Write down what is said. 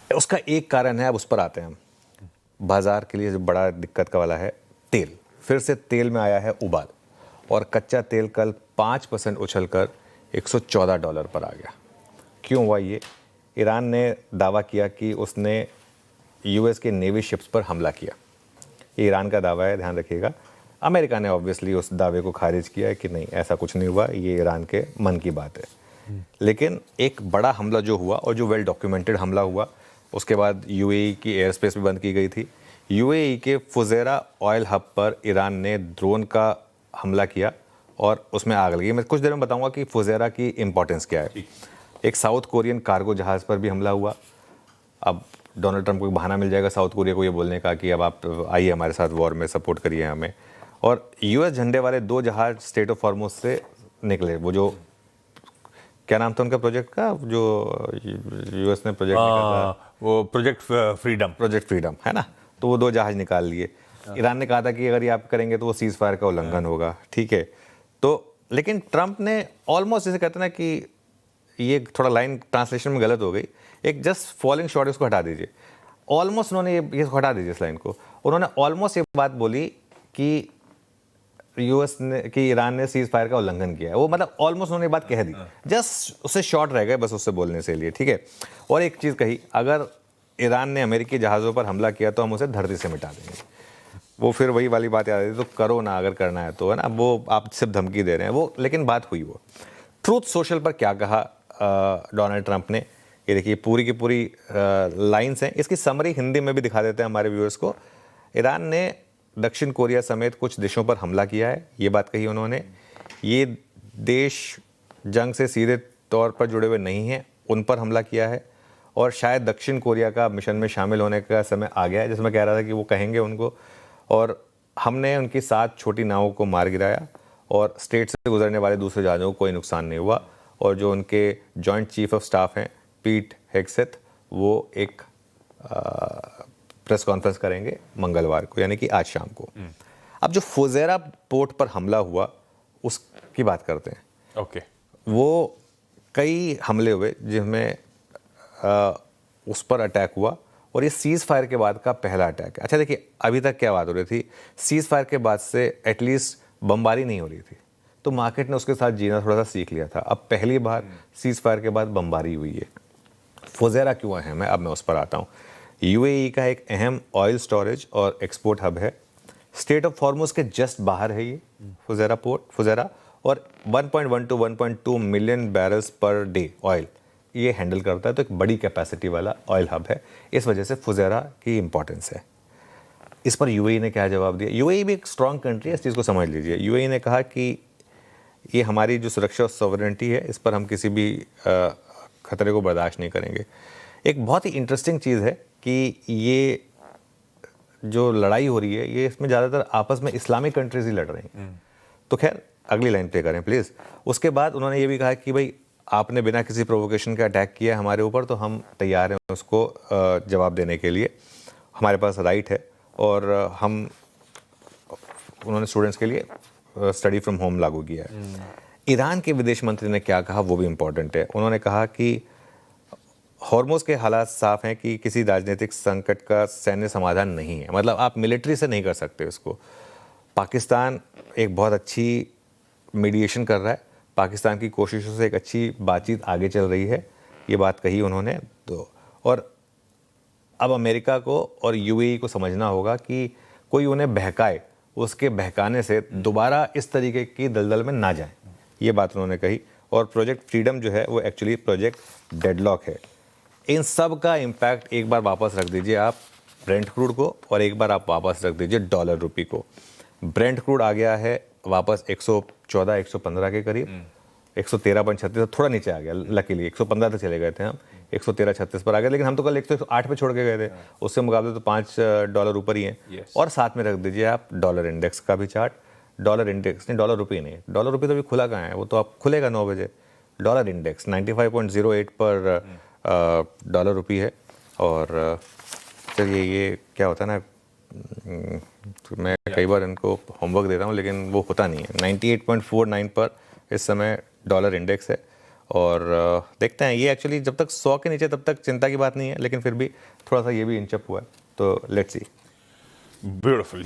उसका एक कारण है, अब उस पर आते हैं हम। बाजार के लिए जो बड़ा दिक्कत का वाला है तेल, फिर से तेल में आया है उबाल, और कच्चा तेल कल 5% उछलकर $114 पर आ गया। क्यों हुआ ये? ईरान ने दावा किया कि उसने यूएस के नेवी शिप्स पर हमला किया। ये ईरान का दावा है, ध्यान रखिएगा। अमेरिका ने ऑब्वियसली उस दावे को खारिज किया है कि नहीं, ऐसा कुछ नहीं हुआ, ये ईरान के मन की बात है। लेकिन एक बड़ा हमला जो हुआ, और जो वेल डॉक्यूमेंटेड हमला हुआ, उसके बाद यूएई की एयर स्पेस भी बंद की गई थी। यूएई के फुजेरा ऑयल हब पर ईरान ने ड्रोन का हमला किया और उसमें आग लगी। मैं कुछ देर में बताऊंगा कि फुजेरा की इंपॉर्टेंस क्या है। एक साउथ कोरियन कार्गो जहाज़ पर भी हमला हुआ। अब डोनाल्ड ट्रंप को बहाना मिल जाएगा साउथ कोरिया को ये बोलने का कि अब आप आइए हमारे साथ वॉर में, सपोर्ट करिए हमें। और यूएस झंडे वाले 2 जहाज स्टेट ऑफ हॉर्मुज से निकले। वो जो क्या नाम था उनका प्रोजेक्ट का, जो यूएस ने प्रोजेक्ट निकाला, वो प्रोजेक्ट फ्रीडम है ना। तो वो 2 जहाज निकाल लिए। ईरान ने कहा था कि अगर ये आप करेंगे तो वो सीज फायर का उल्लंघन होगा, ठीक है। तो लेकिन ट्रंप ने ऑलमोस्ट, जैसे कहते हैं ना कि ये थोड़ा लाइन ट्रांसलेशन में गलत हो गई, एक जस्ट फॉलिंग शॉर्ट, उसको हटा दीजिए। ऑलमोस्ट उन्होंने ये हटा दीजिए इस लाइन को। उन्होंने ऑलमोस्ट ये बात बोली कि यूएस ने, कि ईरान ने सीज फायर का उल्लंघन किया है। वो मतलब ऑलमोस्ट उन्होंने बात कह दी, जस्ट उससे शॉर्ट रह गए बस उससे बोलने से लिए, ठीक है। और एक चीज़ कही, अगर ईरान ने अमेरिकी जहाज़ों पर हमला किया तो हम उसे धरती से मिटा देंगे। वो फिर वही वाली बात याद आई, तो करो ना अगर करना है तो, है ना। वो आप सिर्फ धमकी दे रहे हैं वो, लेकिन बात हुई वो। ट्रूथ सोशल पर क्या कहा डोनाल्ड ट्रंप ने, ये देखिए पूरी की पूरी लाइंस हैं। इसकी समरी हिंदी में भी दिखा देते हैं हमारे व्यूअर्स को। ईरान ने दक्षिण कोरिया समेत कुछ देशों पर हमला किया है, ये बात कही उन्होंने। ये देश जंग से सीधे तौर पर जुड़े हुए नहीं हैं, उन पर हमला किया है। और शायद दक्षिण कोरिया का मिशन में शामिल होने का समय आ गया है, जिसमें कह रहा था कि वो कहेंगे उनको। और हमने उनकी 7 छोटी नावों को मार गिराया, और स्टेट से गुजरने वाले दूसरे जहाज़ों को कोई नुकसान नहीं हुआ। और जो उनके जॉइंट चीफ ऑफ स्टाफ हैं पीट हेग्सेथ, वो एक प्रेस कॉन्फ्रेंस करेंगे मंगलवार को, यानी कि आज शाम को। अब जो फुजेरा पोर्ट पर हमला हुआ उसकी बात करते हैं। ओके। वो कई हमले हुए जिसमें उस पर अटैक हुआ, और ये सीज फायर के बाद का पहला अटैक है। अच्छा देखिए, अभी तक क्या बात हो रही थी, सीज फायर के बाद से एटलीस्ट बमबारी नहीं हो रही थी, तो मार्केट ने उसके साथ जीना थोड़ा सा सीख लिया था। अब पहली बार सीज फायर के बाद बमबारी हुई है। फुजेरा क्यों अहम है, अब मैं उस पर आता हूँ। यूएई का एक अहम ऑयल स्टोरेज और एक्सपोर्ट हब है। स्टेट ऑफ हॉर्मुज के जस्ट बाहर है ये फुजेरा, और 1.1 to 1.2 million barrels per day oil ये हैंडल करता है। तो एक बड़ी कैपेसिटी वाला ऑयल हब है, इस वजह से फुजेरा की इंपॉर्टेंस है। इस पर यूएई ने क्या जवाब दिया? यूएई भी एक स्ट्रांग कंट्री है, इस चीज़ को समझ लीजिए। यूएई ने कहा कि ये हमारी जो सुरक्षा और सॉवरेनिटी है, इस पर हम किसी भी खतरे को बर्दाश्त नहीं करेंगे। एक बहुत ही इंटरेस्टिंग चीज़ है कि ये जो लड़ाई हो रही है, ये इसमें ज़्यादातर आपस में इस्लामिक कंट्रीज ही लड़ रही हैं। तो खैर अगली लाइन पे करें प्लीज़। उसके बाद उन्होंने ये भी कहा कि भाई आपने बिना किसी प्रोवोकेशन का अटैक किया है हमारे ऊपर, तो हम तैयार हैं उसको जवाब देने के लिए, हमारे पास राइट है। और हम, उन्होंने स्टूडेंट्स के लिए स्टडी फ्रॉम होम लागू किया है। ईरान के विदेश मंत्री ने क्या कहा वो भी इम्पोर्टेंट है। उन्होंने कहा कि हॉर्मुज के हालात साफ हैं कि किसी राजनीतिक संकट का सैन्य समाधान नहीं है, मतलब आप मिलिट्री से नहीं कर सकते इसको। पाकिस्तान एक बहुत अच्छी मीडिएशन कर रहा है, पाकिस्तान की कोशिशों से एक अच्छी बातचीत आगे चल रही है, ये बात कही उन्होंने। तो और अब अमेरिका को और यूएई को समझना होगा कि कोई उन्हें बहकाए, उसके बहकाने से दोबारा इस तरीके की दलदल में ना जाए, ये बात उन्होंने कही। और प्रोजेक्ट फ्रीडम जो है वो एक्चुअली प्रोजेक्ट डेडलॉक है। इन सब का इम्पैक्ट एक बार वापस रख दीजिए आप ब्रेंट क्रूड को, और एक बार आप वापस रख दीजिए डॉलर रुपये को। ब्रेंट क्रूड आ गया है वापस 114-115 के करीब, 113.36, थोड़ा नीचे आ गया लकीली, 115 तक चले गए थे हम, 113.36 पर आ गए। लेकिन हम तो कल 108 पे छोड़ के गए थे, उससे मुकाबले तो $5 ऊपर ही हैं। और साथ में रख दीजिए आप डॉलर इंडेक्स का भी चार्ट। डॉलर इंडेक्स नहीं, डॉलर रुपये नहीं, डॉलर रुपये तो अभी खुला कहाँ है, वो तो आप खुलेगा 9 बजे। डॉलर इंडेक्स 95.08 पर डॉलर रुपये है। और चलिए ये क्या होता है ना, मैं कई बार इनको होमवर्क देता हूँ लेकिन वो होता नहीं है। 98.49 पर इस समय डॉलर इंडेक्स है। और देखते हैं ये एक्चुअली जब तक 100 के नीचे तब तक चिंता की बात नहीं है, लेकिन फिर भी थोड़ा सा ये भी इंचअप हुआ है, तो लेट्स सी। ब्यूटीफुल।